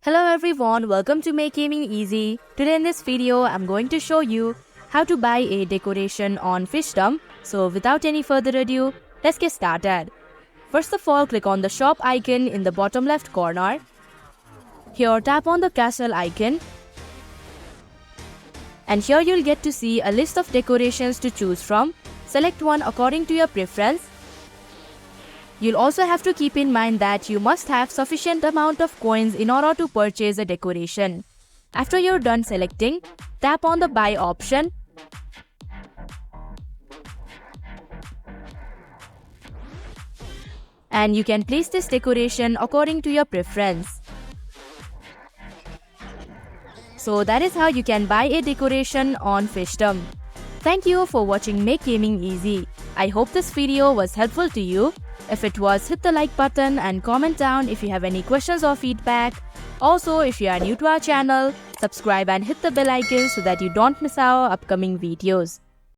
Hello everyone, welcome to Make Gaming Easy. Today in this video, I'm going to show you how to buy a decoration on Fishdom. So without any further ado, let's get started. First of all, click on the shop icon in the bottom left corner. Here, tap on the castle icon. And here you'll get to see a list of decorations to choose from. Select one according to your preference. You'll also have to keep in mind that you must have sufficient amount of coins in order to purchase a decoration. After you're done selecting, tap on the buy option. And you can place this decoration according to your preference. So that is how you can buy a decoration on Fishdom. Thank you for watching Make Gaming Easy. I hope this video was helpful to you. If it was, hit the like button and comment down if you have any questions or feedback. Also, if you are new to our channel, subscribe and hit the bell icon so that you don't miss our upcoming videos.